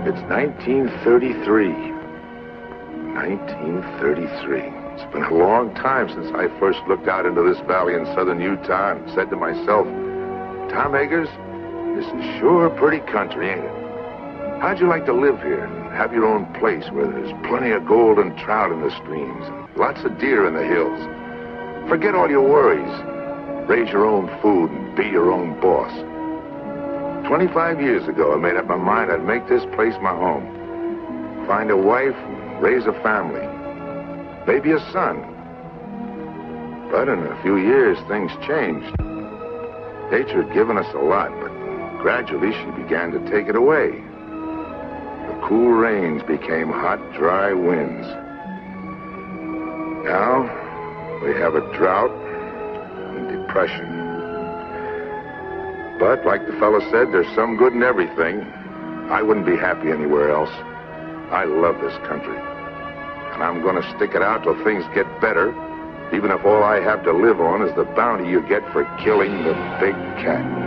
It's 1933. 1933. It's been a long time since I first looked out into this valley in southern Utah and said to myself, Tom Eggers, this is sure a pretty country, ain't it? How'd you like to live here and have your own place where there's plenty of gold and trout in the streams and lots of deer in the hills? Forget all your worries. Raise your own food and be your own boss. 25 years ago, I made up my mind I'd make this place my home. Find a wife, raise a family, maybe a son. But in a few years, things changed. Nature had given us a lot, but gradually she began to take it away. The cool rains became hot, dry winds. Now, we have a drought and depression. But, like the fellow said, there's some good in everything. I wouldn't be happy anywhere else. I love this country. And I'm going to stick it out till things get better, even if all I have to live on is the bounty you get for killing the big cat.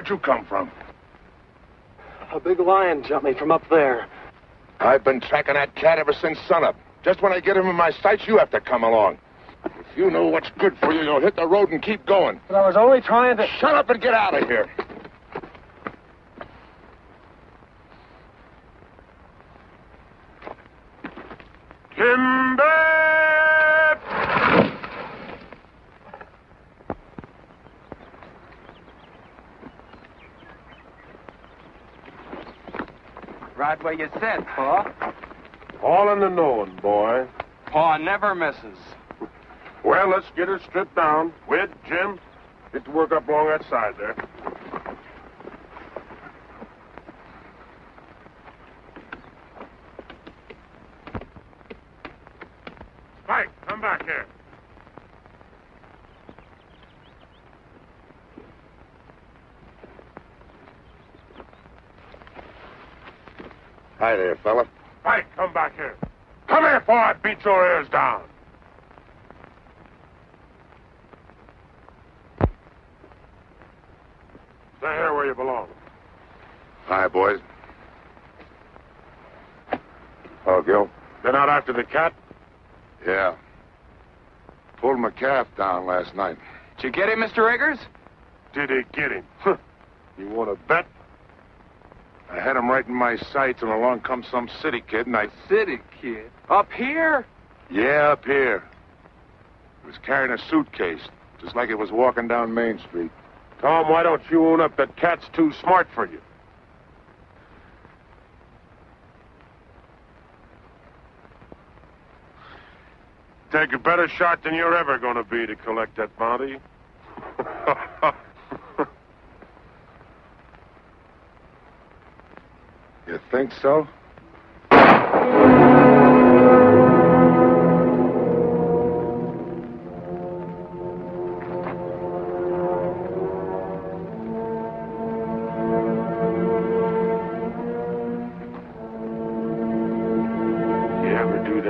Where'd you come from? A big lion jumped me from up there. I've been tracking that cat ever since sunup. Just when I get him in my sights, you have to come along. If you know what's good for you, you'll hit the road and keep going. But I was only trying to... Shut up and get out of here. Timber! Right where you said, Pa. All in the knowing, boy. Pa never misses. Well, let's get her stripped down. Wid, Jim, get to work up along that side there. Spike, come back here. Hi there, fella. Spike, come back here. Come here before I beat your ears down. Stay here where you belong. Hi, boys. Oh, Gil? Been out after the cat? Yeah. Pulled my calf down last night. Did you get him, Mr. Eggers? Did he get him? You want to bet? I had him right in my sights, and along comes some city kid, and I... City kid? Up here? Yeah, up here. He was carrying a suitcase, just like it was walking down Main Street. Tom, why don't you own up that cat's too smart for you? Take a better shot than you're ever going to be to collect that bounty. You think so?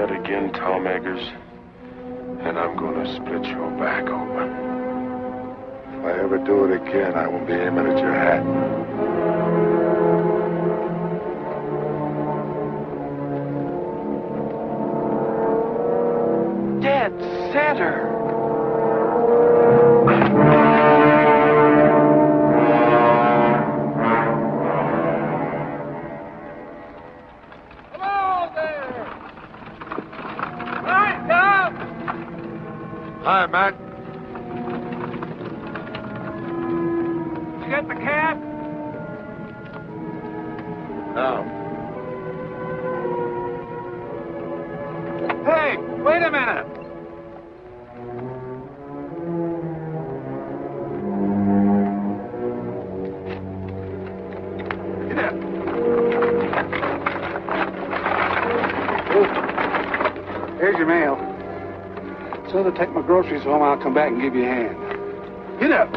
Again, Tom Eggers, and I'm going to split your back open. If I ever do it again, I won't be aiming at your hat. Dead center. Hi, Matt. Did you get the cat? No. Hey, wait a minute. Get up. Oh. Here's your mail. So to take my groceries home, I'll come back and give you a hand. Get up.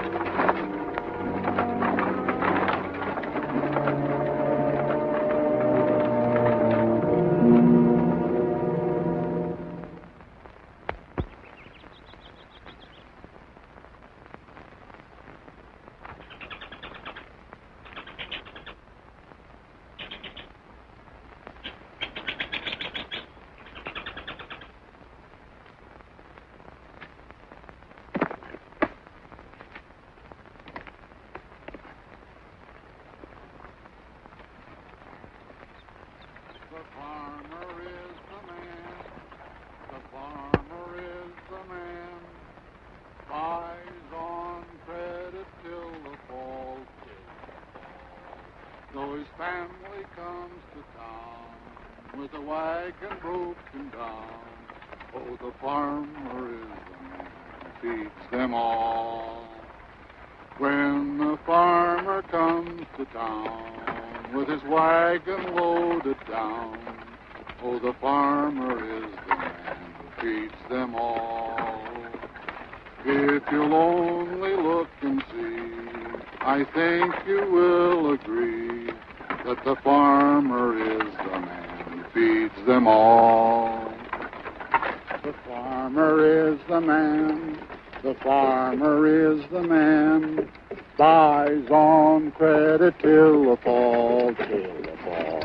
buys on credit till the fall, till the fall.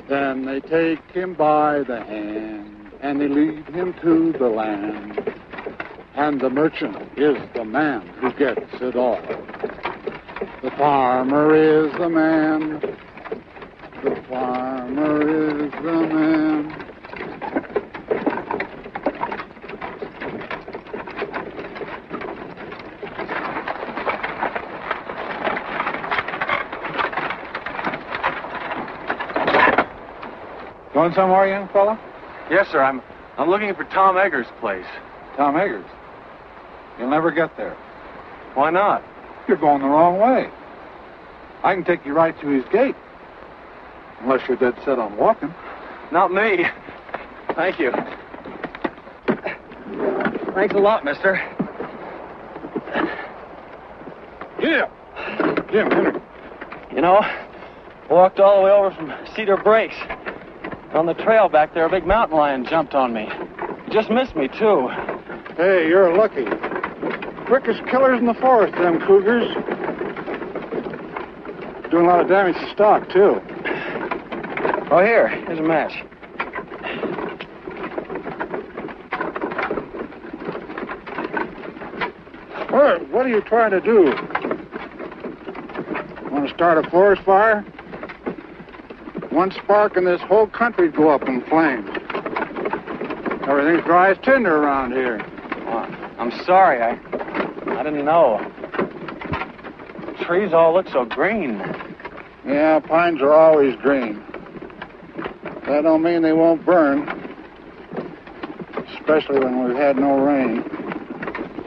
Then they take him by the hand, and they lead him to the land. And the merchant is the man who gets it all. The farmer is the man. The farmer is the man. Going somewhere, young fella? Yes, sir. I'm looking for Tom Eggers' place. Tom Eggers. You'll never get there. Why not? You're going the wrong way. I can take you right to his gate. Unless you're dead set on walking. Not me. Thank you. Thanks a lot, mister. Yeah. Jim, Henry. You know, I walked all the way over from Cedar Breaks. On the trail back there, a big mountain lion jumped on me. He just missed me, too. Hey, you're lucky. Quickest killers in the forest, them cougars. Doing a lot of damage to stock, too. Oh, here's a match. What are you trying to do? Want to start a forest fire? One spark and this whole country'd go up in flames. Everything's dry as tinder around here. Well, I'm sorry. I didn't know. Trees all look so green. Yeah, pines are always green. That don't mean they won't burn. Especially when we've had no rain.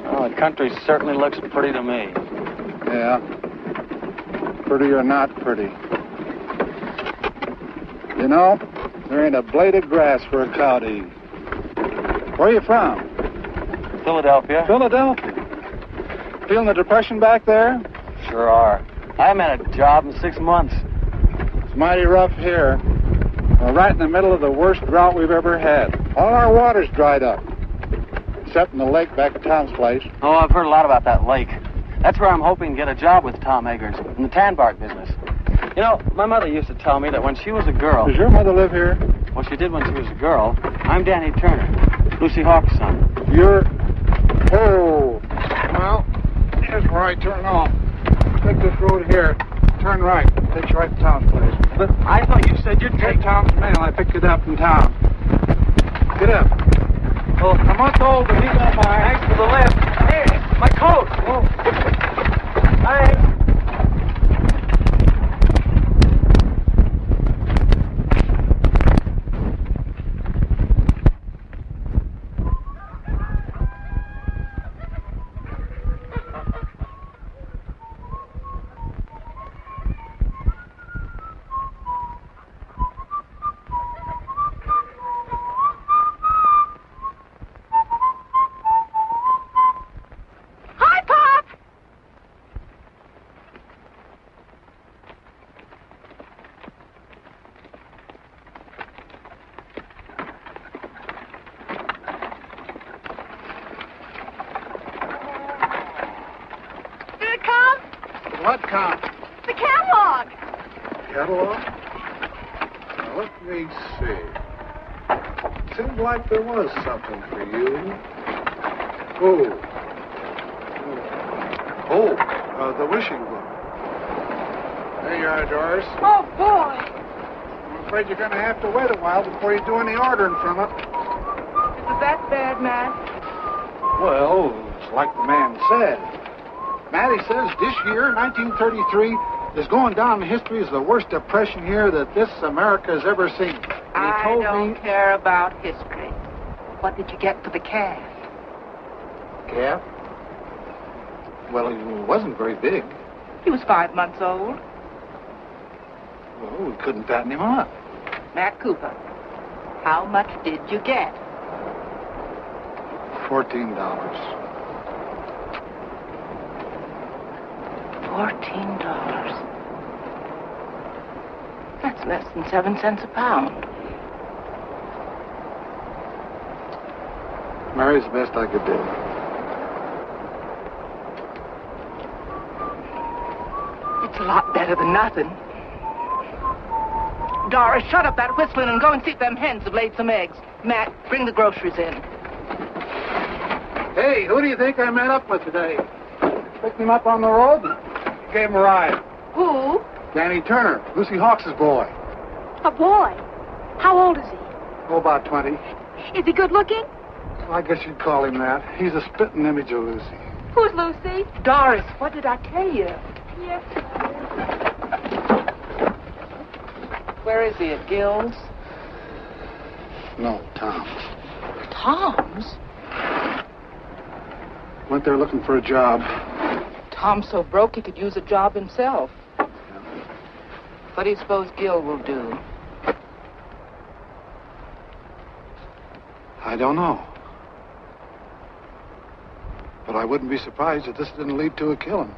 Well, the country certainly looks pretty to me. Yeah. Pretty or not pretty. You know, there ain't a blade of grass for a cow to eat. Where are you from? Philadelphia. Philadelphia. Feeling the depression back there? Sure are. I haven't had a job in 6 months. It's mighty rough here. We're right in the middle of the worst drought we've ever had. All our water's dried up. Except in the lake back at Tom's place. Oh, I've heard a lot about that lake. That's where I'm hoping to get a job with Tom Eggers in the tan bark business. You know, my mother used to tell me that when she was a girl... Does your mother live here? Well, she did when she was a girl. I'm Danny Turner, Lucy Hawk's son. You're... Oh. Well, here's where I turn off. Take this road here. Turn right. Takes you right to Tom's place. But I thought you said you'd Take take... Tom's mail. I picked it up in town. Get up. Well, A month old, but he don't mind. thanks for the lift. Hey, my coat! Oh. Thanks. What count? The catalog. Catalog? Now, let me see. Seemed like there was something for you. The wishing book. There you are, Doris. Oh, boy. I'm afraid you're going to have to wait a while before you do any ordering from it. Is it that bad, Matt? Well, it's like the man said. Matty says this year, 1933, is going down in history as the worst depression year that this America has ever seen. And I he told don't me... care about history. What did you get for the calf? Calf? Well, he wasn't very big. He was 5 months old. Well, we couldn't fatten him up. Matt Cooper, how much did you get? $14. $14. That's less than 7 cents a pound. Mary's the best I could do. lot better than nothing. Doris, shut up that whistling and go and see if them hens have laid some eggs. Matt, bring the groceries in. Hey, who do you think I met up with today? Picked him up on the road and gave him a ride. Who? Danny Turner, Lucy Hawks' boy. A boy? How old is he? Oh, about 20. Is he good looking? Well, I guess you'd call him that. He's a spitting image of Lucy. Who's Lucy? Doris, what did I tell you? Yes. Where is he, at Gill's? No, Tom. Tom's? Went there looking for a job. Tom's so broke he could use a job himself. What do you suppose Gill will do? I don't know. But I wouldn't be surprised if this didn't lead to a killing.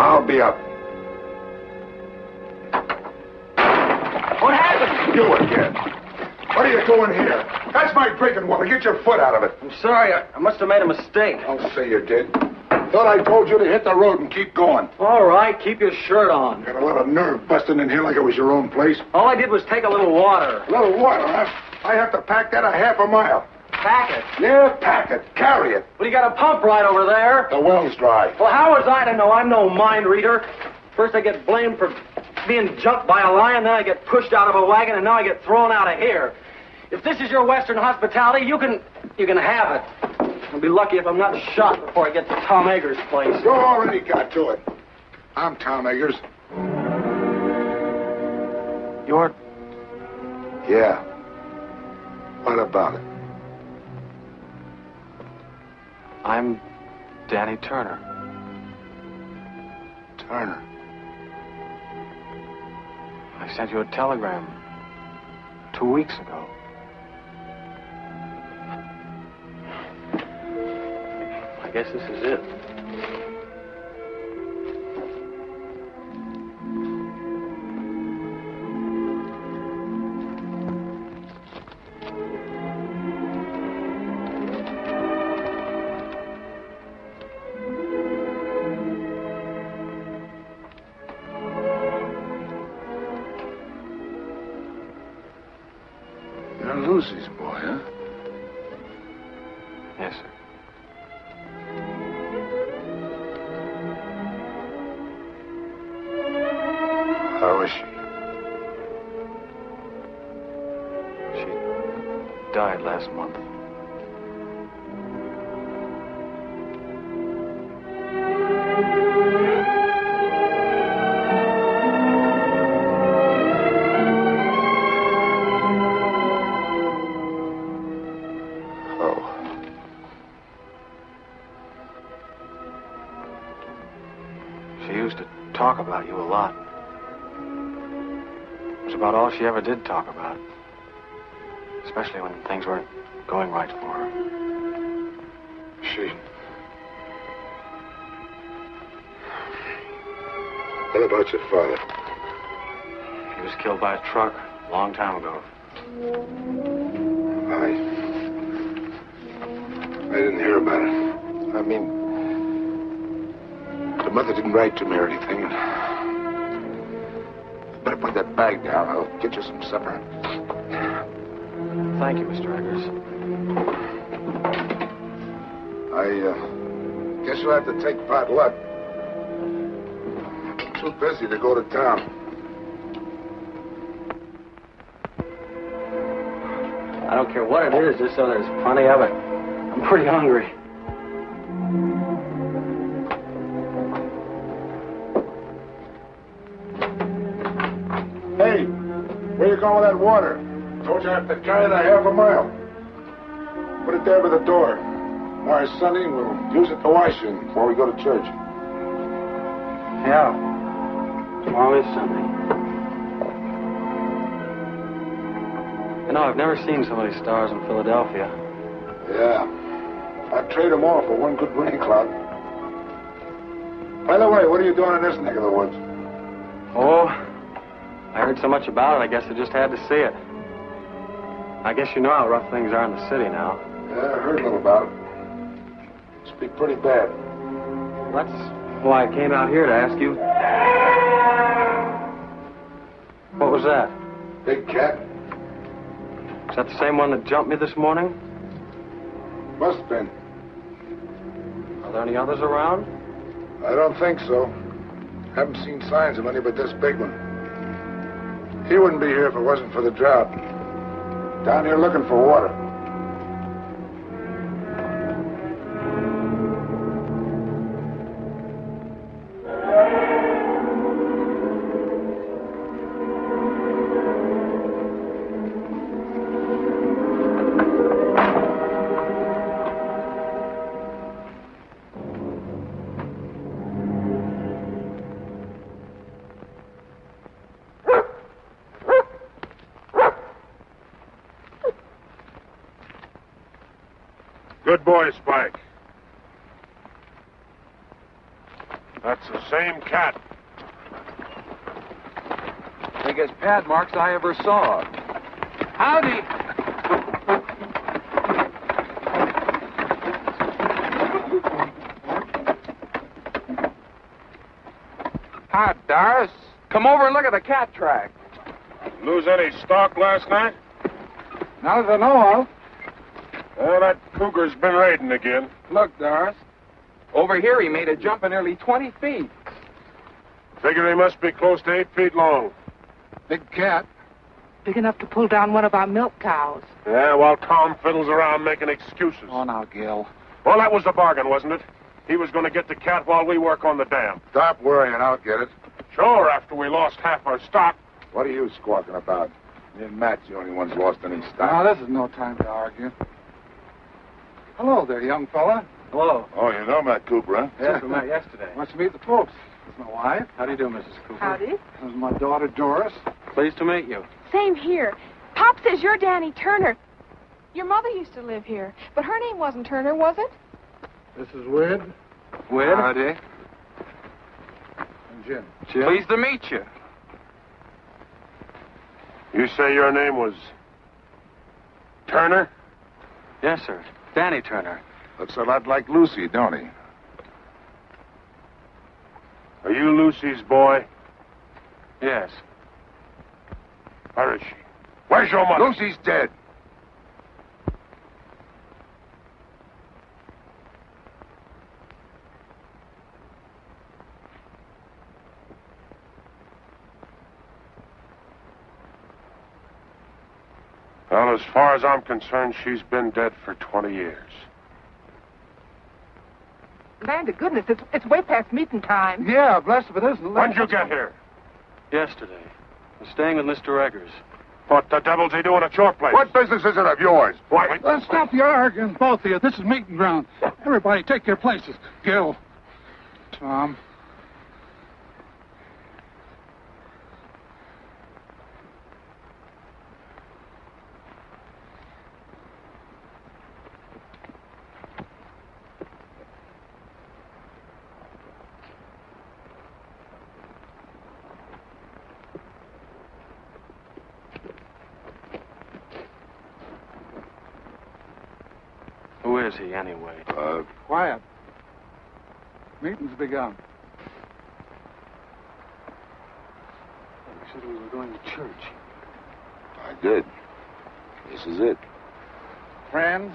I'll be up. What happened? You again. What are you doing here? That's my drinking water. Get your foot out of it. I'm sorry. I must have made a mistake. Don't say you did. Thought I told you to hit the road and keep going. All right, keep your shirt on. Got a lot of nerve busting in here like it was your own place. All I did was take a little water. A little water, huh? I have to pack that a half a mile. Pack it. Yeah, pack it. Carry it. Well, you got a pump right over there. The well's dry. Well, how was I to know? I'm no mind reader. First I get blamed for being jumped by a lion, then I get pushed out of a wagon, and now I get thrown out of here. If this is your Western hospitality, you can have it. I'll be lucky if I'm not shot before I get to Tom Eggers' place. You already got to it. I'm Tom Eggers. You're... Yeah. What about it? I'm Danny Turner. Turner. I sent you a telegram 2 weeks ago. I guess this is it. You're Lucy's boy, huh? Yes, sir. How is she? She died last month. She used to talk about you a lot. It was about all she ever did talk about. Especially when things weren't going right for her. She... What about your father? He was killed by a truck a long time ago. I didn't hear about it. I mean, the mother didn't write to me or anything. Better put that bag down. I'll get you some supper. Thank you, Mr. Eggers. I guess you'll have to take pot luck. I'm too busy to go to town. I don't care what it is, just so there's plenty of it. I'm pretty hungry. Hey, where you going with that water? Told you I have to carry it a half a mile. Put it there by the door. Why, Sonny, we'll use it to wash in before we go to church. Yeah. Tomorrow is Sunday. You know, I've never seen so many stars in Philadelphia. Yeah. I'd trade them all for one good rain cloud. By the way, what are you doing in this neck of the woods? Oh, I heard so much about it, I guess I just had to see it. I guess you know how rough things are in the city now. Yeah, I heard a little about it. Must be pretty bad. That's why I came out here to ask you. What was that? Big cat? Is that the same one that jumped me this morning? Must have been. Are there any others around? I don't think so. Haven't seen signs of any but this big one. He wouldn't be here if it wasn't for the drought. Down here looking for water. Good boy, Spike. That's the same cat. Biggest pad marks I ever saw. Howdy. Hi, Doris. Come over and look at the cat track. Lose any stock last night? Not that I know of. Well, that cougar's been raiding again. Look, Doris. Over here he made a jump of nearly 20 feet. Figure he must be close to 8 feet long. Big cat. Big enough to pull down one of our milk cows. Yeah, while Tom fiddles around making excuses. Oh, now, Gil. Well, that was the bargain, wasn't it? He was going to get the cat while we work on the dam. Stop worrying, I'll get it. Sure, after we lost half our stock. What are you squawking about? Me and Matt's the only ones lost any stock. Now, this is no time to argue. Hello there, young fella. Hello. Oh, you know Matt Cooper, huh? Yes, we met yesterday. Wants to meet the folks. This is my wife. How do you do, Mrs. Cooper? Howdy. This is my daughter, Doris. Pleased to meet you. Same here. Pop says you're Danny Turner. Your mother used to live here, but her name wasn't Turner, was it? This is Wid. Wid? Howdy. And Jim. Jim? Pleased to meet you. You say your name was Turner? Yes, sir. Danny Turner. Looks a lot like Lucy, don't he? Are you Lucy's boy? Yes. Where is she? Where's your mother? Lucy's dead. Well, as far as I'm concerned, she's been dead for 20 years. Land of goodness, it's way past meeting time. Yeah, blessed if it isn't. When'd you get here? Yesterday. I was staying with Mr. Eggers. What the devil's he doing at your place? What business is it of yours? Why? Let's stop the arguing, both of you. This is meeting ground. Everybody take your places. Gil. Tom. Who is he, anyway? Quiet. Meeting's begun. You said we were going to church. I did. This is it. Friends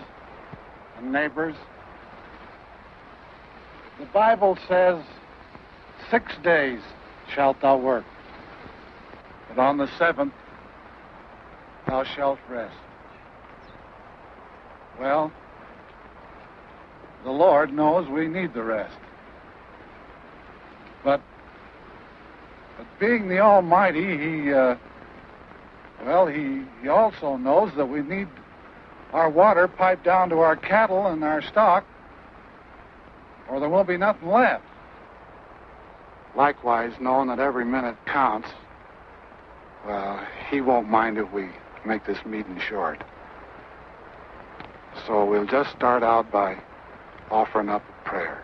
and neighbors, the Bible says, 6 days shalt thou work, but on the 7th thou shalt rest. Well, the Lord knows we need the rest. But being the Almighty, He also knows that we need our water piped down to our cattle and our stock or there won't be nothing left. Likewise, knowing that every minute counts, well, he won't mind if we make this meeting short. So we'll just start out by offering up a prayer.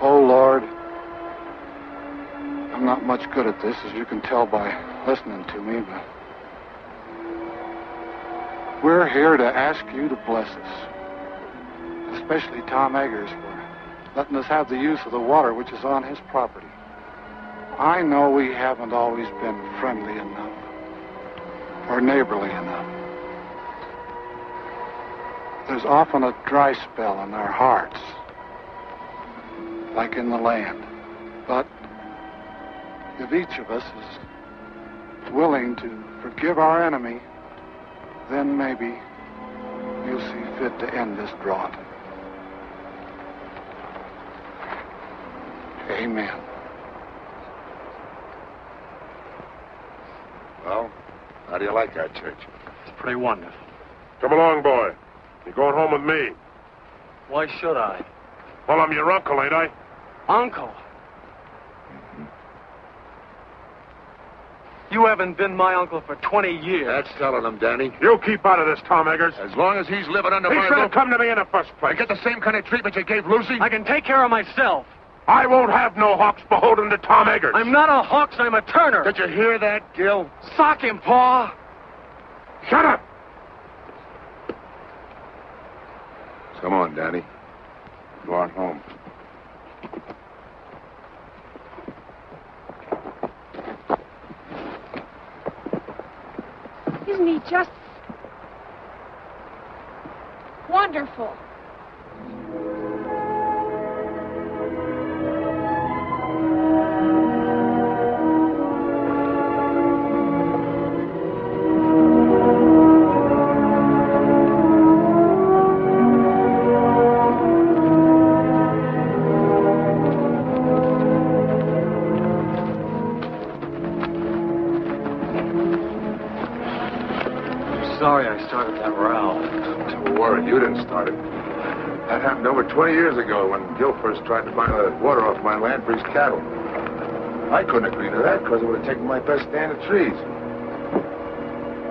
Oh, Lord, I'm not much good at this, as you can tell by listening to me, but we're here to ask you to bless us, especially Tom Eggers for letting us have the use of the water which is on his property. I know we haven't always been friendly enough or neighborly enough. There's often a dry spell in our hearts, like in the land. But if each of us is willing to forgive our enemy, then maybe you'll see fit to end this drought. Amen. Well, how do you like our church? It's pretty wonderful. Come along, boy. You're going home with me. Why should I? Well, I'm your uncle, ain't I? Uncle? You haven't been my uncle for 20 years. That's telling him, Danny. You keep out of this, Tom Eggers. As long as he's living under He my should have roof, come to me in the first I place. get the same kind of treatment you gave Lucy. I can take care of myself. I won't have no hawks beholden to Tom Eggers. I'm not a Hawks, I'm a Turner. Did you hear that, Gil? Sock him, Pa. Shut up! Come on, Danny. Go on home. Isn't he just wonderful? Sorry I started that row. Don't worry, you didn't start it. That happened over 20 years ago when Gil first tried to buy the water off my land for his cattle. I couldn't agree to that because it would have taken my best stand of trees.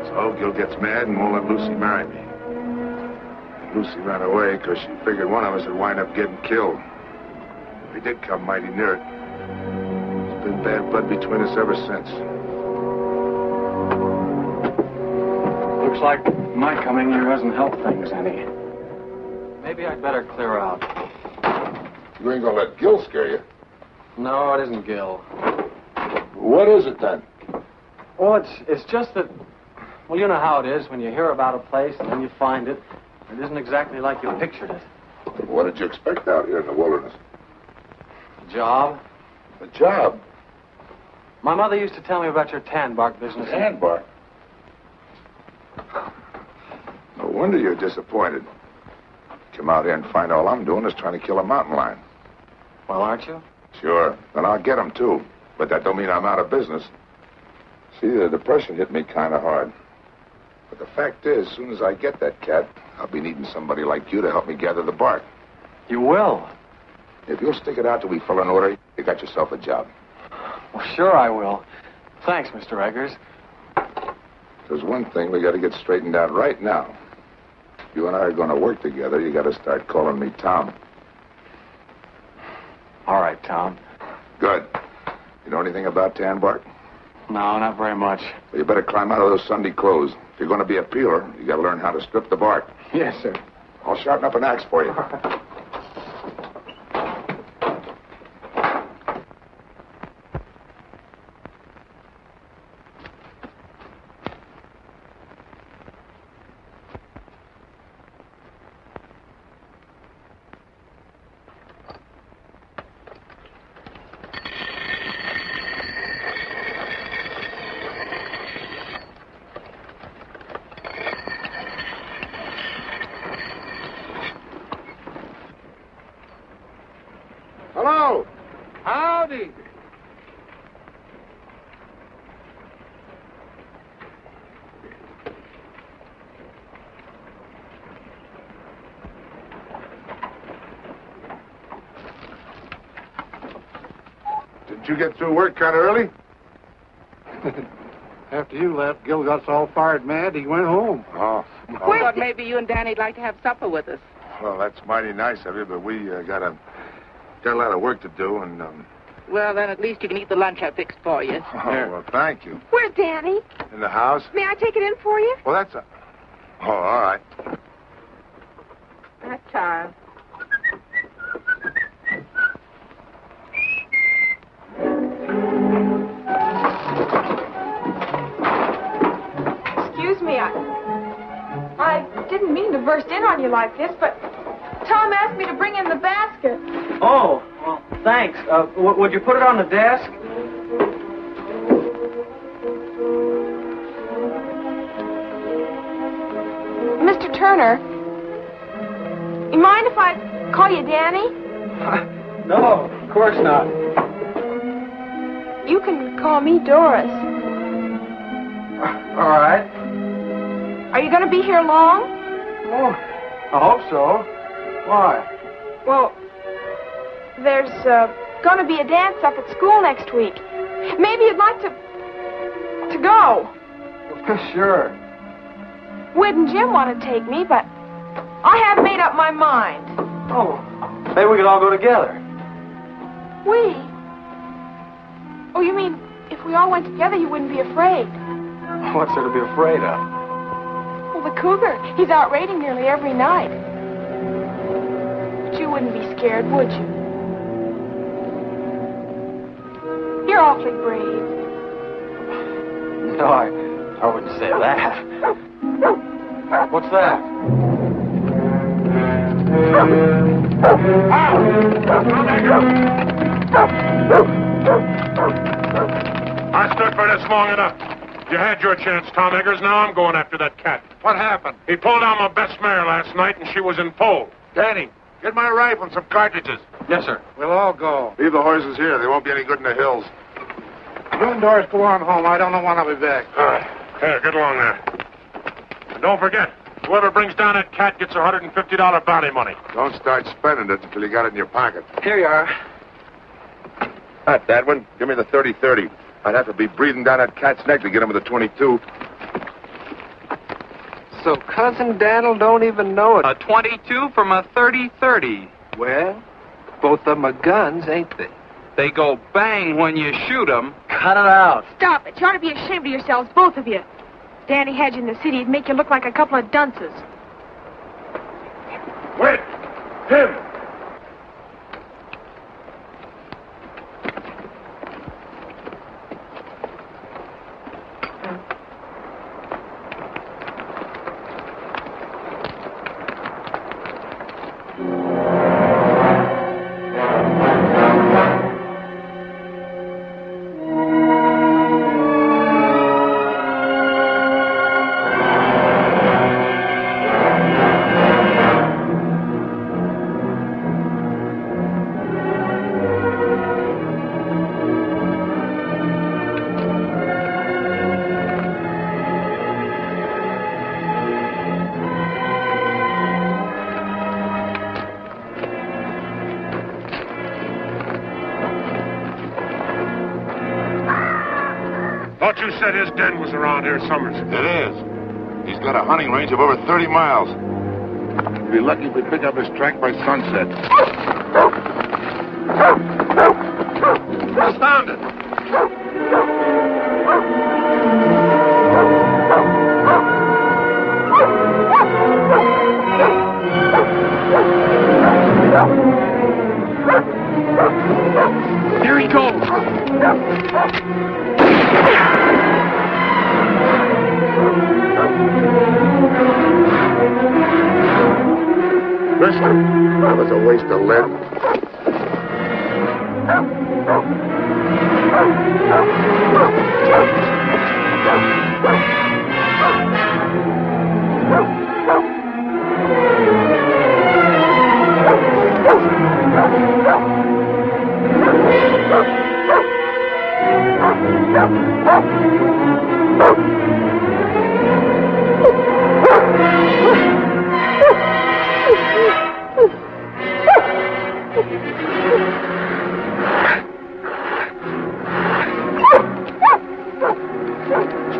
So Gil gets mad and won't let Lucy marry me. And Lucy ran away because she figured one of us would wind up getting killed. We did come mighty near it. There's been bad blood between us ever since. Looks like my coming here hasn't helped things any. Maybe I'd better clear out. You ain't gonna let Gil scare you. No, it isn't Gil. What is it then? Well, it's just that, well, you know how it is when you hear about a place and then you find it. It isn't exactly like you pictured it. What did you expect out here in the wilderness? A job? A job? My mother used to tell me about your tan bark business. Tan bark? No wonder you're disappointed. Come out here and find all I'm doing is trying to kill a mountain lion. Well, aren't you? Sure. Then I'll get him, too. But that don't mean I'm out of business. See, the depression hit me kind of hard. But the fact is, as soon as I get that cat, I'll be needing somebody like you to help me gather the bark. You will? If you'll stick it out till we fill an order, you got yourself a job. Well, sure I will. Thanks, Mr. Eggers. There's one thing we got to get straightened out right now. If you and I are going to work together, you got to start calling me Tom. All right, Tom. Good. You know anything about tan bark? No, not very much. Well, you better climb out of those Sunday clothes. If you're going to be a peeler, you got to learn how to strip the bark. Yes, sir. I'll sharpen up an axe for you. Did you get through work kind of early? After you left, Gil got so all fired mad, he went home. Oh. I thought maybe you and Danny'd like to have supper with us. Well, that's mighty nice of you, but we got a lot of work to do, and Well, then at least you can eat the lunch I fixed for you. Oh, well, thank you. Where's Danny? In the house? May I take it in for you? Well, that's a... Oh, all right. That time. Excuse me, I didn't mean to burst in on you like this, but Tom asked me to bring in the basket. Oh, well, thanks. Would you put it on the desk? Mr. Turner, you mind if I call you Danny? No, of course not. You can call me Doris. All right. Are you going to be here long? Oh, I hope so. Why? Well, there's going to be a dance up at school next week. Maybe you'd like to go. Sure. Wid and Jim want to take me, but I haven't made up my mind. Oh, maybe we could all go together. We? Oh, you mean if we all went together, you wouldn't be afraid? What's there to be afraid of? Well, the cougar. He's out raiding nearly every night. But you wouldn't be scared, would you? You're awfully brave. No, I wouldn't say that. What's that? I stood for this long enough. You had your chance, Tom Eggers. Now I'm going after that cat. What happened? He pulled down my best mare last night, and she was in foal. Danny, get my rifle and some cartridges. Yes, sir. We'll all go. Leave the horses here. They won't be any good in the hills. You and Doris go on home. I don't know when I'll be back. All right. Here, get along there. And don't forget, whoever brings down that cat gets $150 bounty money. Don't start spending it until you got it in your pocket. Here you are. Not that one. Give me the 30-30. I'd have to be breathing down that cat's neck to get him with the 22. So Cousin Daniel don't even know it. A 22 from a 30-30. Well, both of them are guns, ain't they? They go bang when you shoot 'em. Cut it out. Stop it. You ought to be ashamed of yourselves, both of you. Danny had you in the city. It'd make you look like a couple of dunces. Wait! Him! Thought you said his den was around here, Summers. It is. He's got a hunting range of over 30 miles. We'll be lucky if we pick up his track by sunset. Astounded! Here he goes. Listen, that was a waste of lead.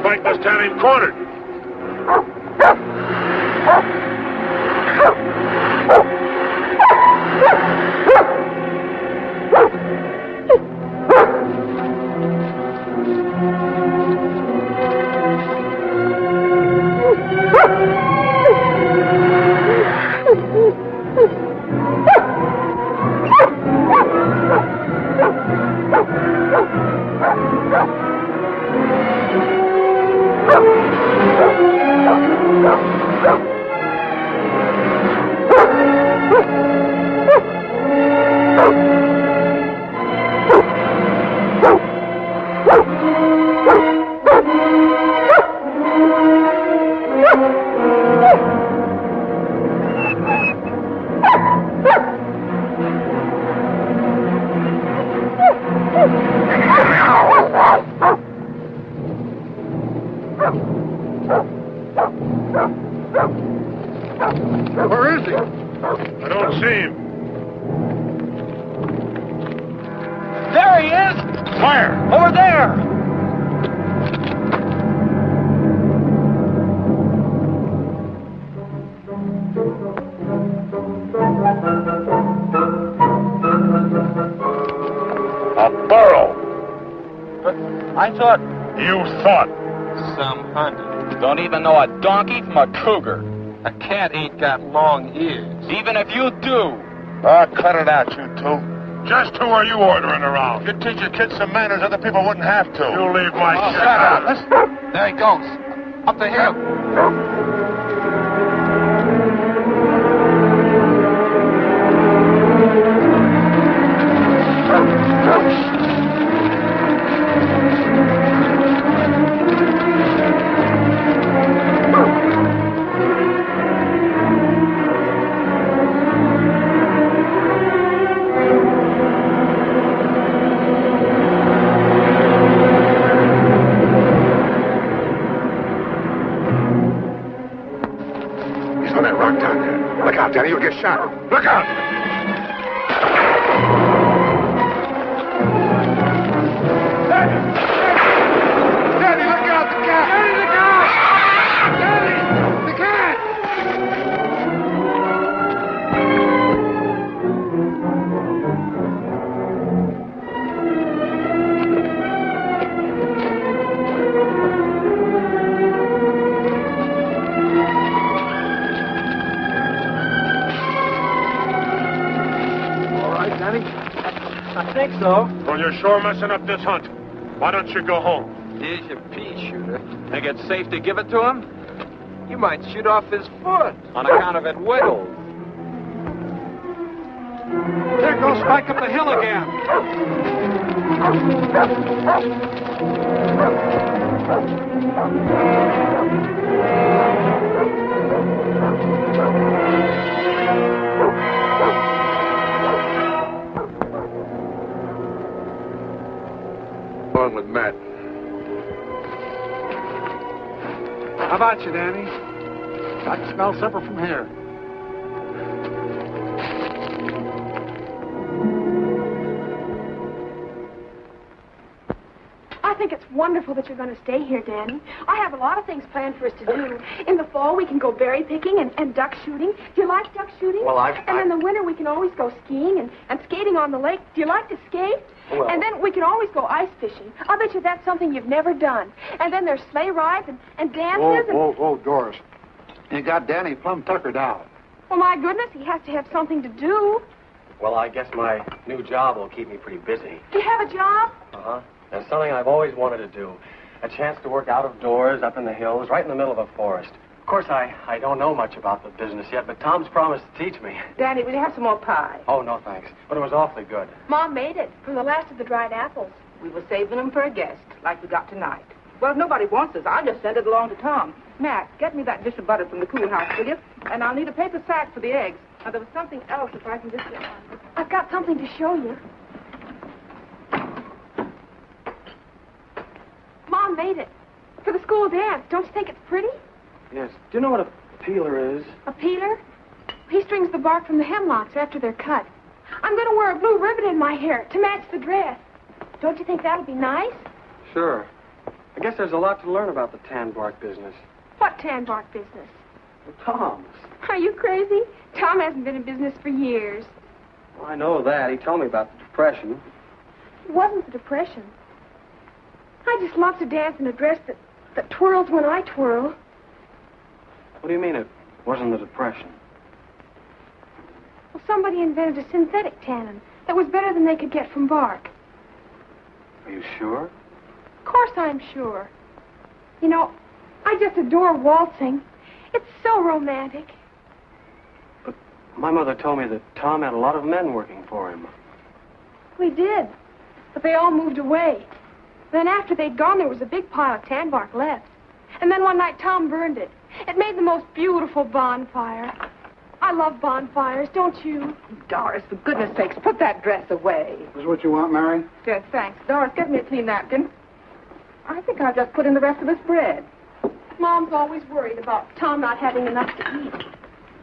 Spike must have him cornered. Where is he? I don't see him. There he is! Where? Over there! A burrow. But I thought... You thought. Some hunted. Don't even know a donkey from a cougar. A cat ain't got long ears. Even if you do. Cut it out, you two. Just who are you ordering around? You teach your kids some manners other people wouldn't have to. You leave my shit out. Listen. There he goes. Up the hill. Danny, you'll get shot. Look out! Danny, look out! The cat! Danny, the cat! Danny, the cat! I think so. Well, you're sure messing up this hunt. Why don't you go home? Here's your pea shooter. Think it's safe to give it to him? You might shoot off his foot. On account of it wiggles. There goes Spike up the hill again. Along with Matt. How about you, Danny? I can smell supper from here. I think it's wonderful that you're going to stay here, Danny. I have a lot of things planned for us to do. In the fall, we can go berry picking and duck shooting. Do you like duck shooting? Well, And in the winter, we can always go skiing and skating on the lake. Do you like to skate? Well... And then we can always go ice fishing. I'll bet you that's something you've never done. And then there's sleigh rides and dances. Whoa, Doris. You got Danny plumb tuckered out. Well, my goodness, he has to have something to do. Well, I guess my new job will keep me pretty busy. Do you have a job? Uh-huh. And something I've always wanted to do. A chance to work out of doors, up in the hills, right in the middle of a forest. Of course, I don't know much about the business yet, but Tom's promised to teach me. Danny, will you have some more pie? Oh, no, thanks. But it was awfully good. Mom made it from the last of the dried apples. We were saving them for a guest, like we got tonight. Well, if nobody wants us, I'll just send it along to Tom. Matt, get me that dish of butter from the cool house, will you? And I'll need a paper sack for the eggs. Now, there was something else if I can just get one. I've got something to show you. Mom made it. For the school dance. Don't you think it's pretty? Yes. Do you know what a peeler is? A peeler? He strings the bark from the hemlocks after they're cut. I'm going to wear a blue ribbon in my hair to match the dress. Don't you think that'll be nice? Sure. I guess there's a lot to learn about the tan bark business. What tan bark business? Well, Tom's. Are you crazy? Tom hasn't been in business for years. Well, I know that. He told me about the Depression. It wasn't the Depression. I just love to dance in a dress that twirls when I twirl. What do you mean it wasn't the Depression? Well, somebody invented a synthetic tannin that was better than they could get from bark. Are you sure? Of course I'm sure. You know, I just adore waltzing. It's so romantic. But my mother told me that Tom had a lot of men working for him. We did, but they all moved away. Then after they'd gone, there was a big pile of tan bark left. And then one night, Tom burned it. It made the most beautiful bonfire. I love bonfires, don't you? Doris, for goodness sakes, put that dress away. Is what you want, Mary? Yes, thanks. Doris, get me a clean napkin. I think I'll just put in the rest of this bread. Mom's always worried about Tom not having enough to eat.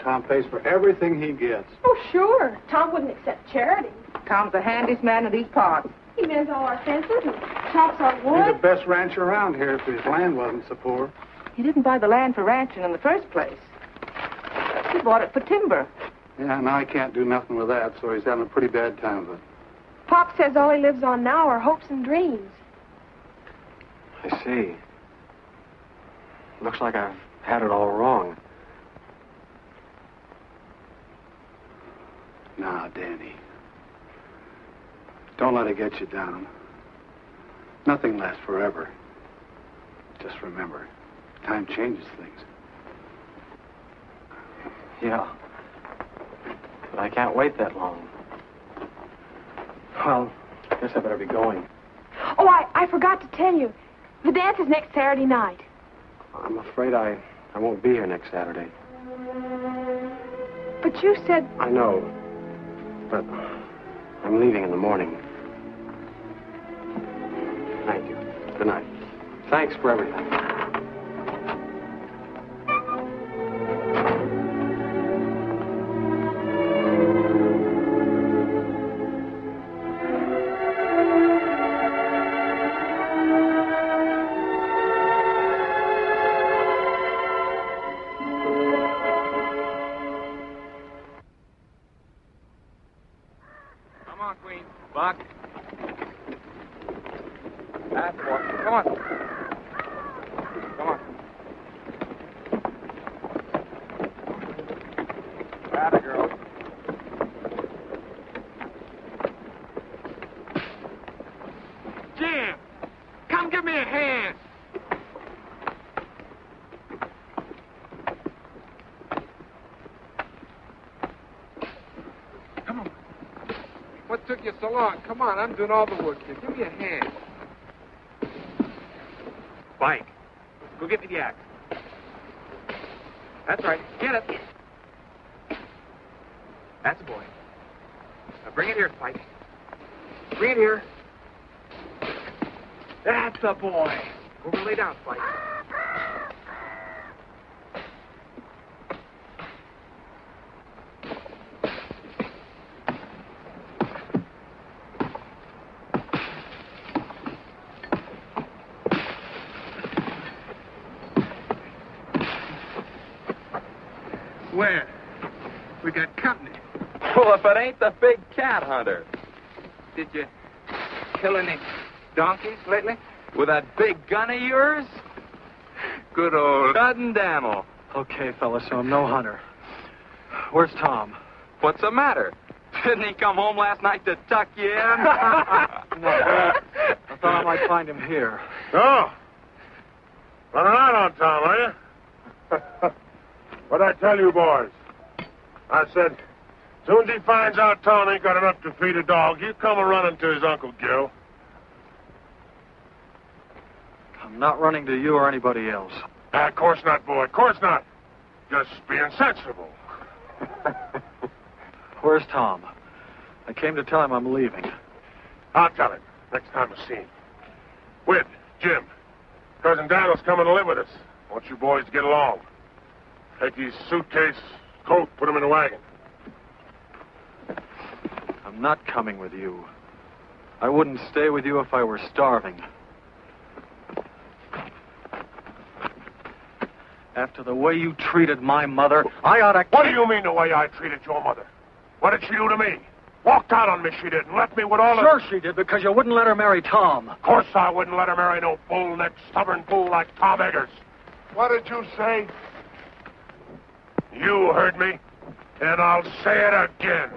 Tom pays for everything he gets. Oh, sure. Tom wouldn't accept charity. Tom's the handiest man in these parts. He mends all our fences and chops our He's wood. the best rancher around here if his land wasn't so poor. He didn't buy the land for ranching in the first place. He bought it for timber. Yeah, now I can't do nothing with that, so he's having a pretty bad time of it. Pop says all he lives on now are hopes and dreams. I see. Looks like I've had it all wrong. Now, Danny, don't let it get you down. Nothing lasts forever. Just remember, time changes things. Yeah. But I can't wait that long. Well, I guess I better be going. Oh, I forgot to tell you. The dance is next Saturday night. I'm afraid I won't be here next Saturday. But you said... I know. But I'm leaving in the morning. Thank you. Good night. Thanks for everything. Buck. That's what. Come on. Come on. Atta girl. Jim, come give me a hand. Come on. What took you so long? Come on, I'm doing all the work here. Give me a hand. Spike, go get me the axe. That's right. Get it. That's a boy. Now bring it here, Spike. Bring it here. That's a boy. Over and lay down, Spike. Where? We got company. Well, if it ain't the big cat hunter. Did you kill any donkeys lately? With that big gun of yours? Good old Dud Daniel. Okay, fellas, so I'm no hunter. Where's Tom? What's the matter? Didn't he come home last night to tuck you in? No, I thought I might find him here. Oh. Running out on Tom, are you? What'd I tell you, boys? I said, soon as he finds out Tom ain't got enough to feed a dog, he'll come a-running to his Uncle Gil. I'm not running to you or anybody else. Of course not, boy. Of course not. Just being sensible. Where's Tom? I came to tell him I'm leaving. I'll tell him next time I see him. Whit, Jim, Cousin Daniel's coming to live with us. I want you boys to get along. Take his suitcase, coat, put him in the wagon. I'm not coming with you. I wouldn't stay with you if I were starving. After the way you treated my mother, I ought to... What do you mean the way I treated your mother? What did she do to me? Walked out on me, she did, and left me with all Sure she did, because you wouldn't let her marry Tom. Of course I wouldn't let her marry no bull-necked, stubborn fool like Tom Eggers. What did you say? You heard me, and I'll say it again.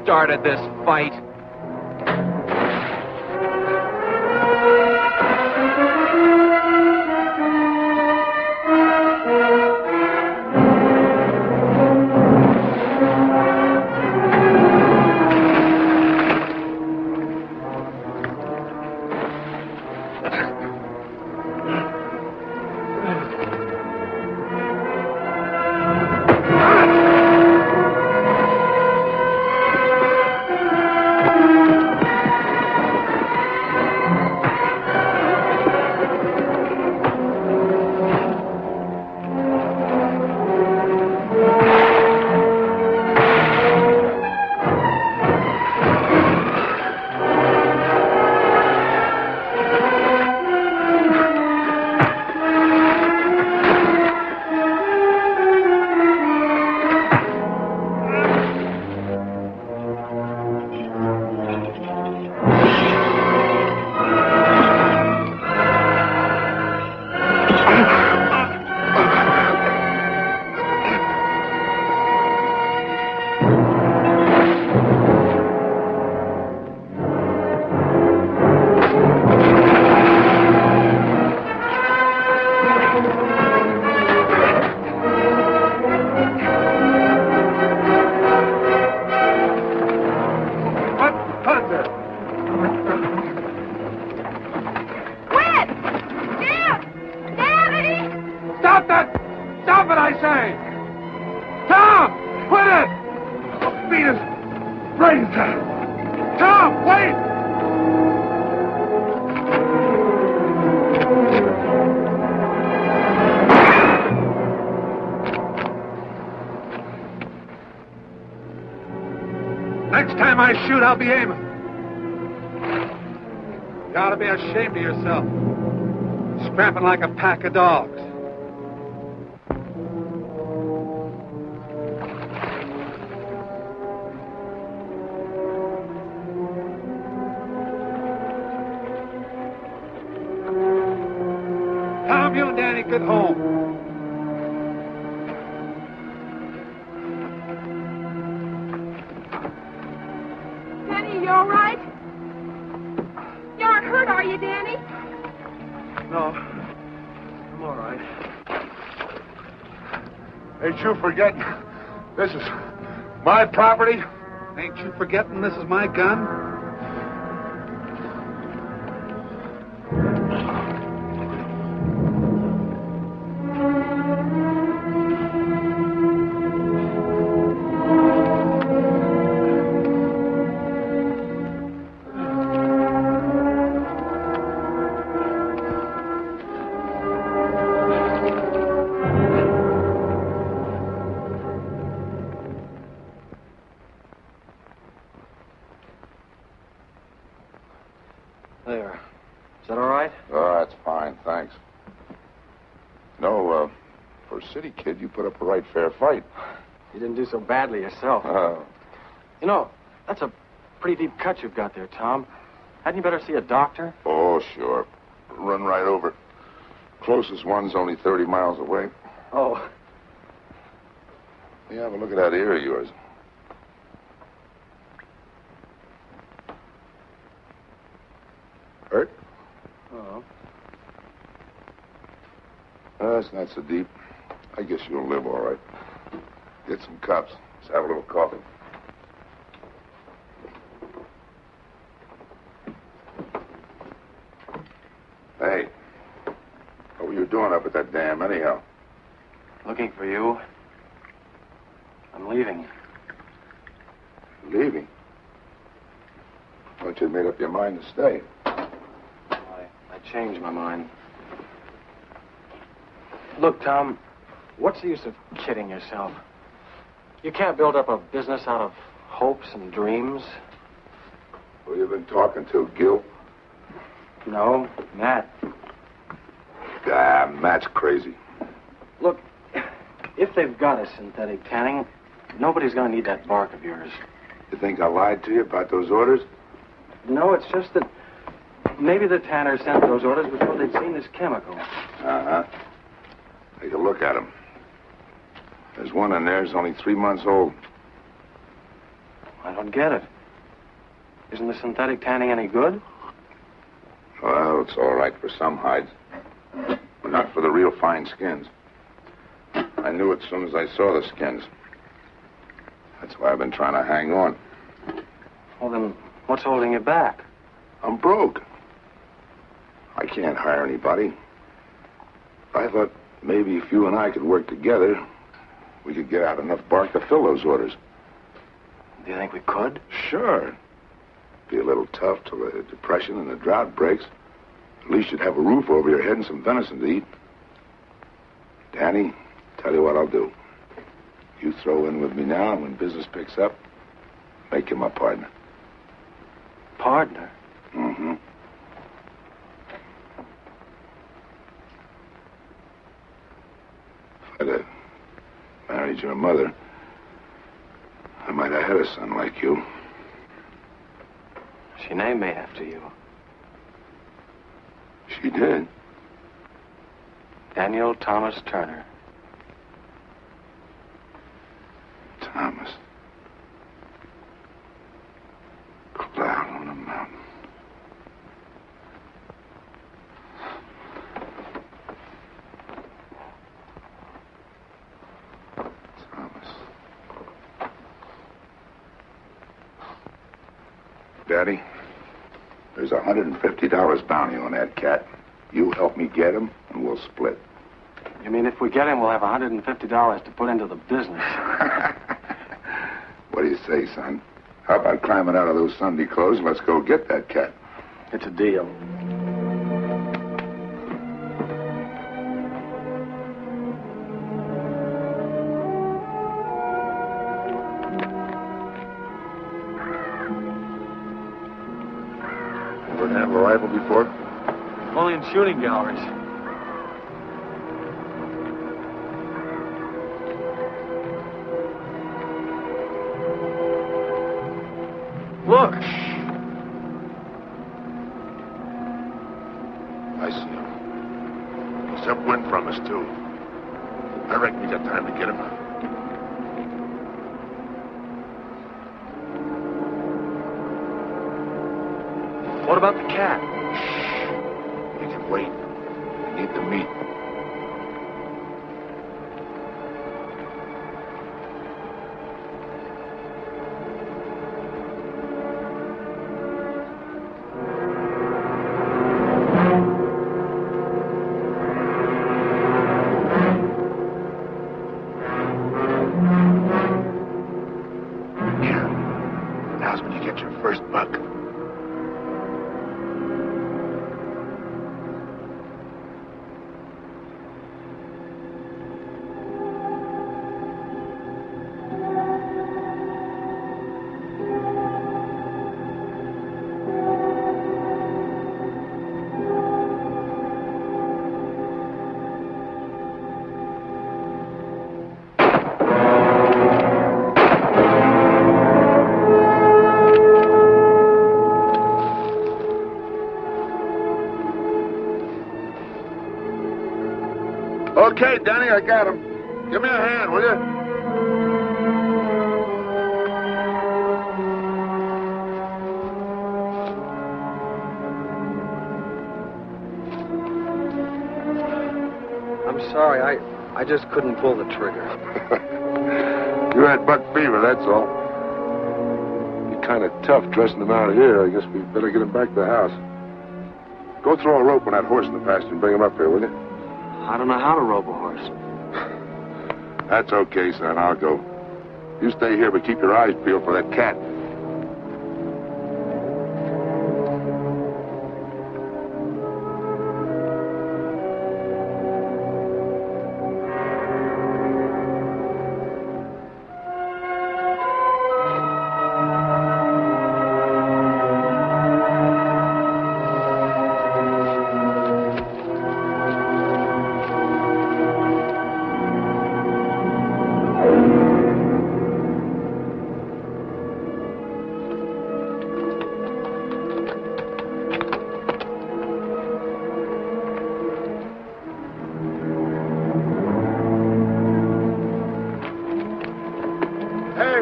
Started this fight. Shoot, I'll be aiming. You ought to be ashamed of yourself. Scrapping like a pack of dogs. Tom, you and Danny, get home. You all right? You aren't hurt, are you, Danny? No. I'm all right. Ain't you forgetting this is my property? Ain't you forgetting this is my gun? There. Is that all right? Oh, that's fine, thanks. No, for a city kid, you put up a right fair fight. You didn't do so badly yourself. Oh. You know, that's a pretty deep cut you've got there, Tom. Hadn't you better see a doctor? Oh, sure. Run right over it. Closest one's only 30 miles away. Oh. Yeah, have a look at that ear of yours. Hurt? Oh. That's not so deep. I guess you'll live all right. Get some cups. Let's have a little coffee. Hey, what were you doing up at that dam anyhow? Looking for you. I'm leaving. Leaving? Thought you'd made up your mind to stay. I changed my mind. Look, Tom, what's the use of kidding yourself? You can't build up a business out of hopes and dreams. Who you been talking to, Gil? No, Matt. Ah, Matt's crazy. Look, if they've got a synthetic tanning, nobody's going to need that bark of yours. You think I lied to you about those orders? No, it's just that maybe the tanner sent those orders before they'd seen this chemical. Uh-huh. Take a look at them. There's one in there who's only 3 months old. I don't get it. Isn't the synthetic tanning any good? Well, it's all right for some hides, but not for the real fine skins. I knew it as soon as I saw the skins. That's why I've been trying to hang on. Well, then, what's holding you back? I'm broke. I can't hire anybody. I thought maybe if you and I could work together, we could get out enough bark to fill those orders. Do you think we could? Sure. Be a little tough till the depression and the drought breaks. At least you'd have a roof over your head and some venison to eat. Danny, tell you what I'll do. You throw in with me now, and when business picks up, make you my partner. Partner? Mm-hmm. If I'd have married your mother, I might have had a son like you. She named me after you. She did. Daniel Thomas Turner. Thomas. Cloud on the mountain. Thomas. Daddy, there's $150 bounty on that cat. You help me get him, and we'll split. You mean if we get him, we'll have $150 to put into the business? What do you say, son? How about climbing out of those Sunday clothes and let's go get that cat? It's a deal. Ever handle a rifle before? Only in shooting galleries. Look! I see him. He's upwind from us, too. I reckon we got time to get him. What about the cat? We can wait. We need the meat. Now's when you get your first buck. Okay, Danny, I got him. Give me a hand, will you? I'm sorry, I just couldn't pull the trigger. You had buck fever, that's all. You're kind of tough dressing him out here. I guess we better get him back to the house. Go throw a rope on that horse in the pasture and bring him up here, will you? I don't know how to rope a horse. That's okay, son. I'll go. You stay here, but keep your eyes peeled for that cat.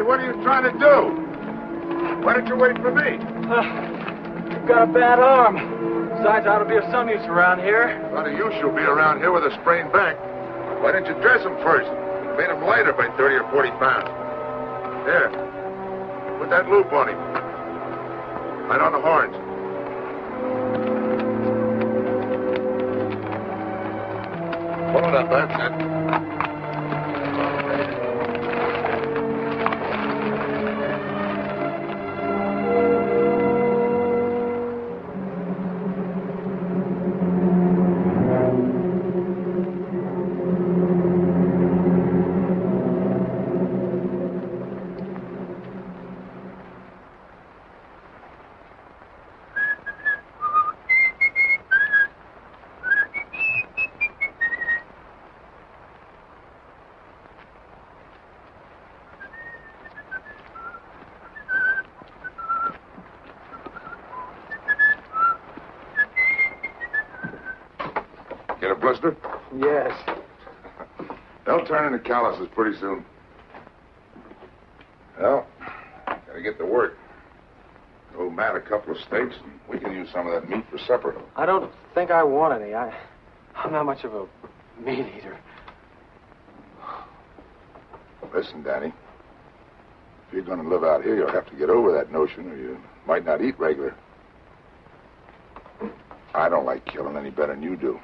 What are you trying to do? Why don't you wait for me? You've got a bad arm. Besides, I ought to be of some use around here. A lot of use you'll be around here with a sprained back. Why didn't you dress him first? Made him lighter by 30 or 40 pounds. There. Put that loop on him. Right on the horns. Hold it up, that's it. Get a blister? Yes. They'll turn into calluses pretty soon. Well, gotta get to work. Owe Matt a couple of steaks, and we can use some of that meat for supper. I don't think I want any. I'm not much of a meat eater. Listen, Danny. If you're going to live out here, you'll have to get over that notion, or you might not eat regular. I don't like killing any better than you do.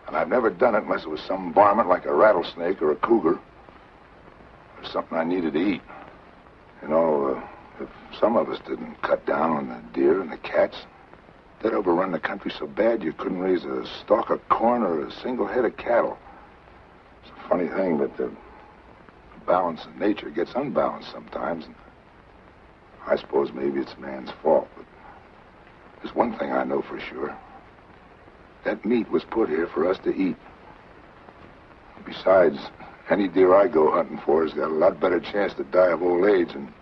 And I've never done it unless it was some varmint like a rattlesnake or a cougar. Or something I needed to eat. You know, if some of us didn't cut down on the deer and the cats, they'd overrun the country so bad you couldn't raise a stalk of corn or a single head of cattle. It's a funny thing, but the balance of nature gets unbalanced sometimes. And I suppose maybe it's man's fault, but there's one thing I know for sure. That meat was put here for us to eat. Besides, any deer I go hunting for has got a lot better chance to die of old age than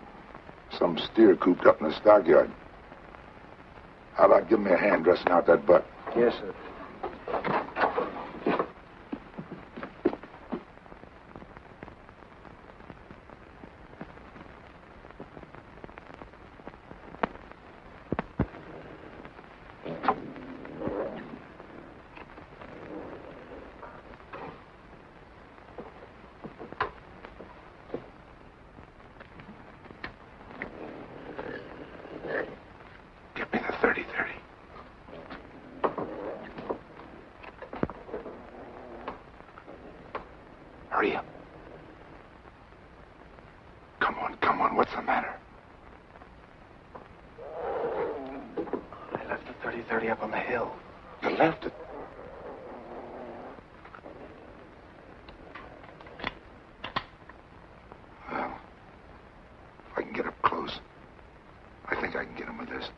some steer cooped up in the stockyard. How about giving me a hand dressing out that butt? Yes, sir. Hurry up. Come on, what's the matter? I left the 30-30 up on the hill. You left it? Well, if I can get up close, I think I can get him with this.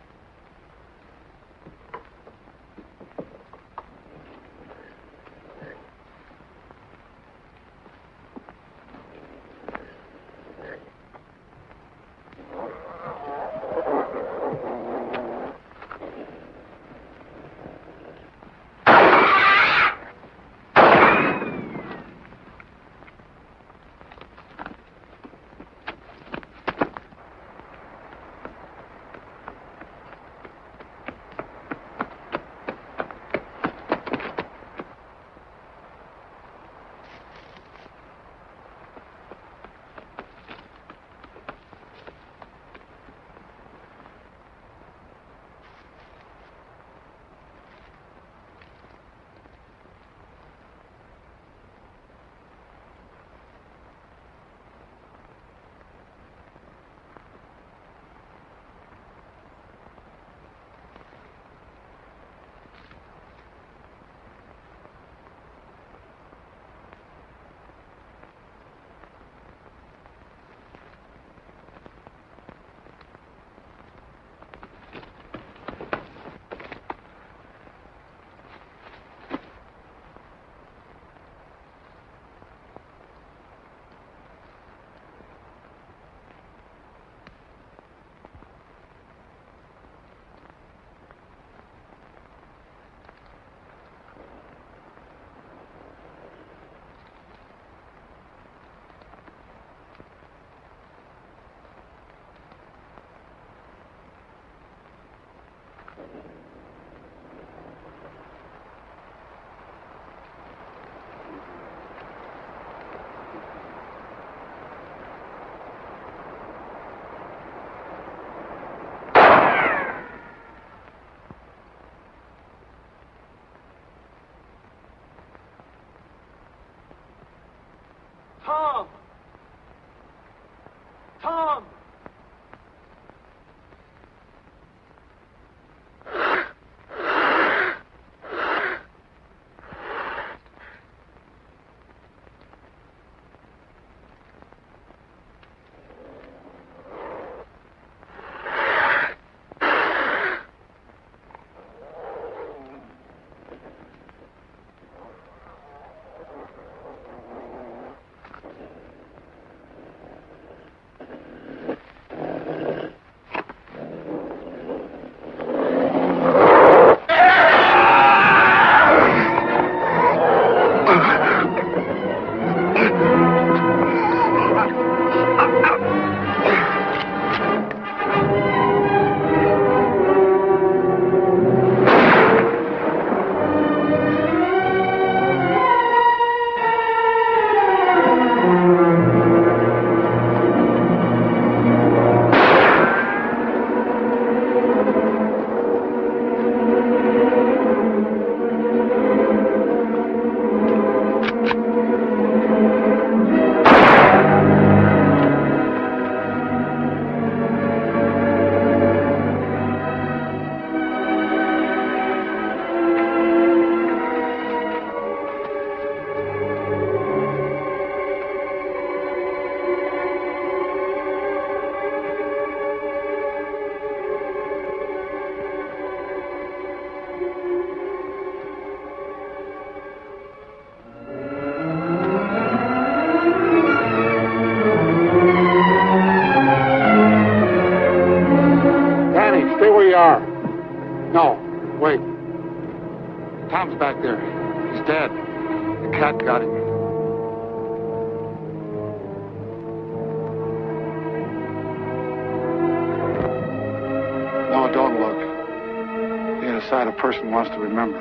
side a person wants to remember.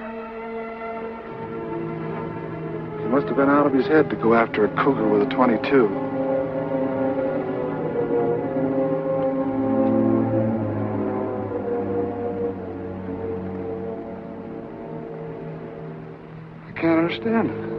He must have been out of his head to go after a cougar with a .22. I can't understand it.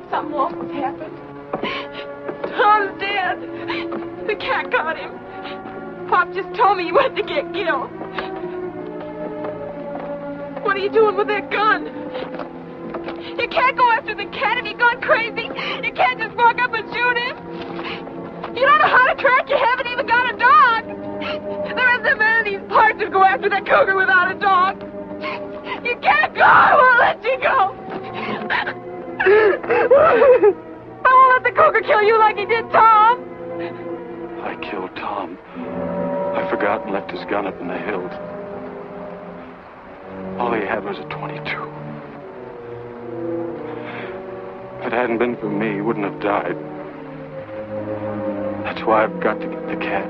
Something awful's happened. Tom's dead. The cat got him. Pop just told me he went to get killed. What are you doing with that gun? You can't go after the cat if you've gone crazy. You can't just walk up and shoot him. You don't know how to track. You haven't even got a dog. There isn't a man in these parts who'd go after that cougar without a dog. You can't go. I won't let you go. I won't let the cougar kill you like he did Tom. I killed Tom. I forgot and left his gun up in the hills. All he had was a .22. If it hadn't been for me, he wouldn't have died. That's why I've got to get the cat.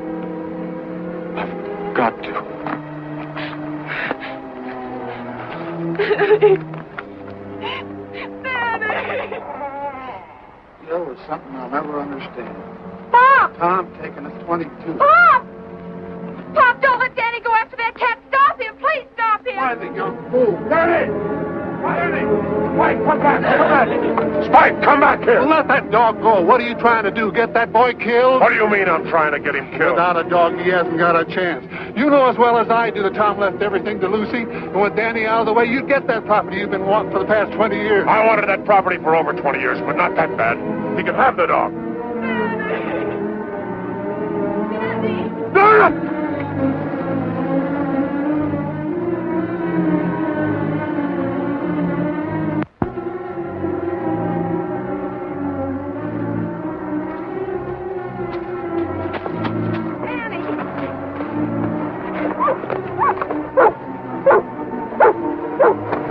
I've got to. Daddy! Joe is something I'll never understand. Pop! Tom taking a .22. Pop! Pop, don't let Daddy go after that cat. Stop him. Please stop him. Why, the young fool? Danny! Danny! Spike, come back! Come back! Spike, come back here! Well, let that dog go. What are you trying to do? Get that boy killed? What do you mean I'm trying to get him killed? Without a dog, he hasn't got a chance. You know as well as I do that Tom left everything to Lucy. And with Danny out of the way, you'd get that property you've been wanting for the past 20 years. I wanted that property for over 20 years, but not that bad. He can have the dog. Daddy!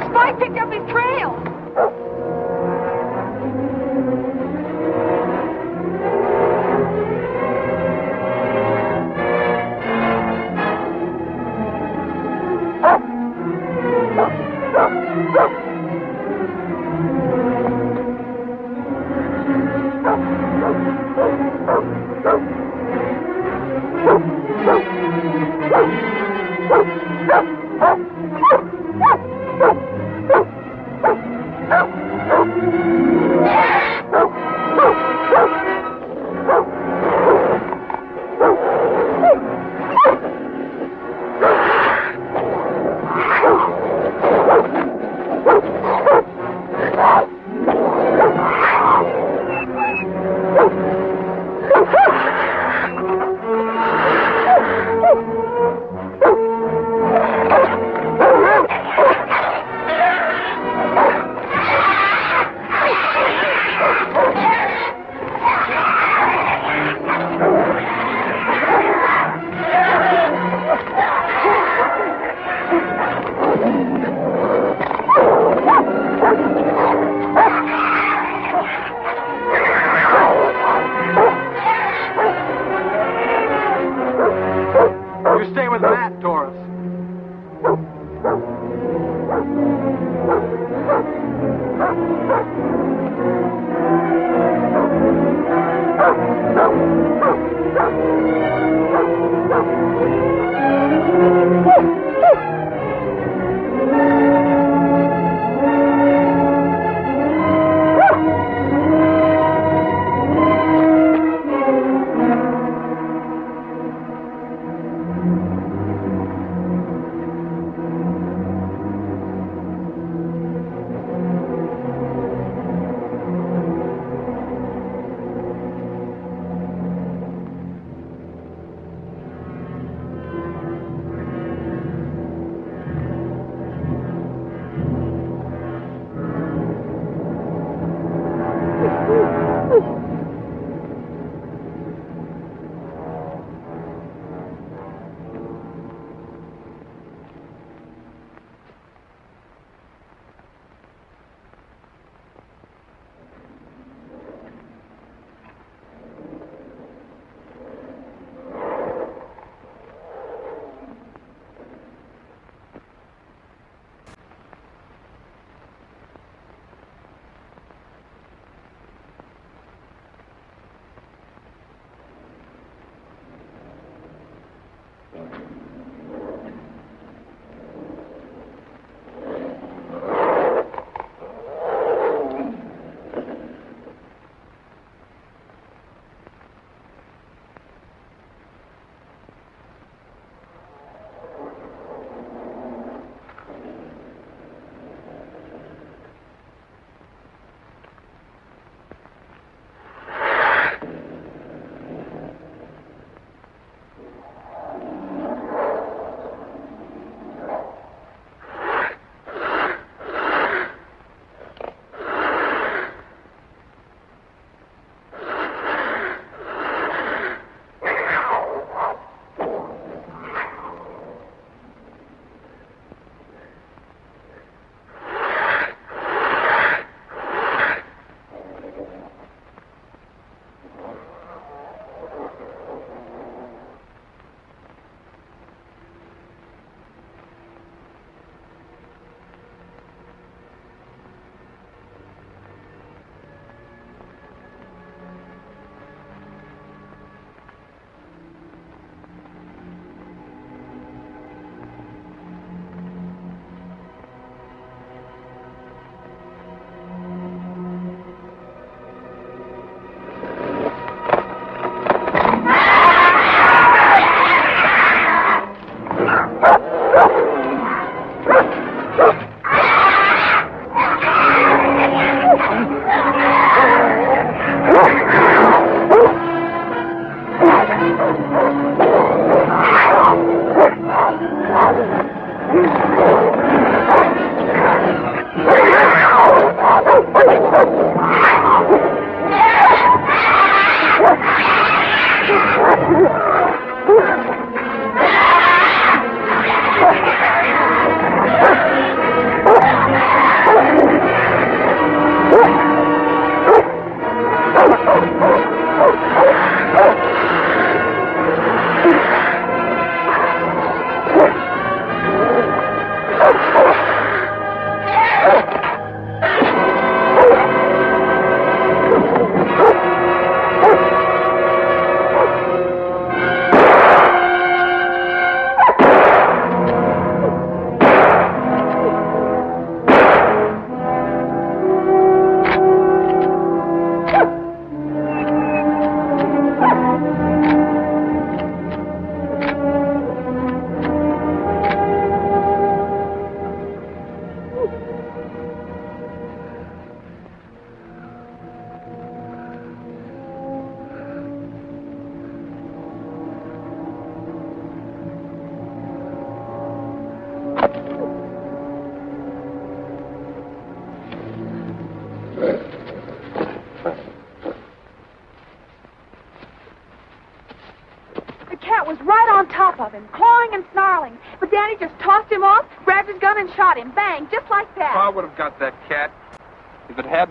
Spike picked up his trail.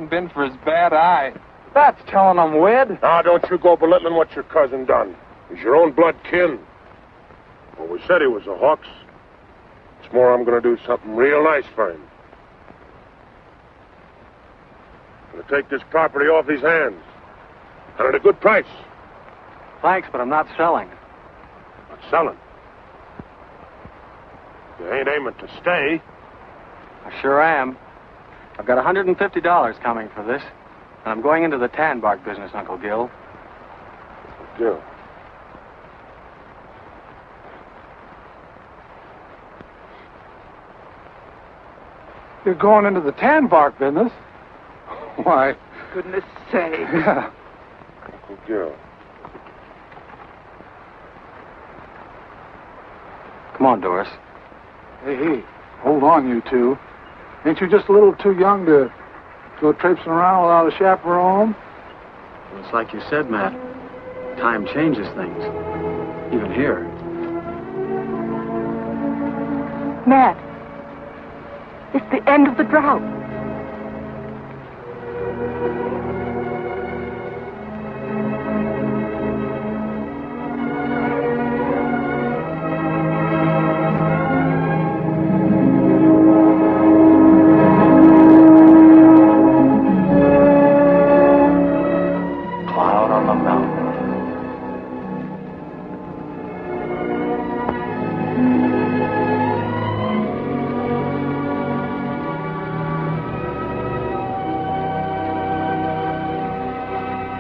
Been for his bad eye. That's telling him, Wed. Now, don't you go belittling what your cousin done. He's your own blood kin. Well, we said he was a Hawks. It's more, I'm going to do something real nice for him. I'm going to take this property off his hands. And at a good price. Thanks, but I'm not selling. Not selling? You ain't aiming to stay. I sure am. I've got $150 coming for this, and I'm going into the tan bark business, Uncle Gil. Gil? You're going into the tan bark business? Why? Goodness sake. Yeah. Uncle Gil. Come on, Doris. Hey, hold on, you two. Ain't you just a little too young to go traipsing around without a chaperone? Well, it's like you said, Matt. Time changes things. Even here. Matt, it's the end of the drought.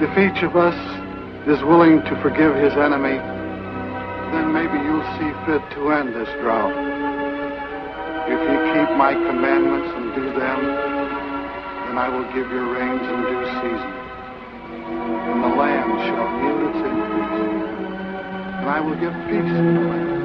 If each of us is willing to forgive his enemy, then maybe you'll see fit to end this drought. If you keep my commandments and do them, then I will give your rains in due season, and the land shall yield its increase, and I will give peace in the land.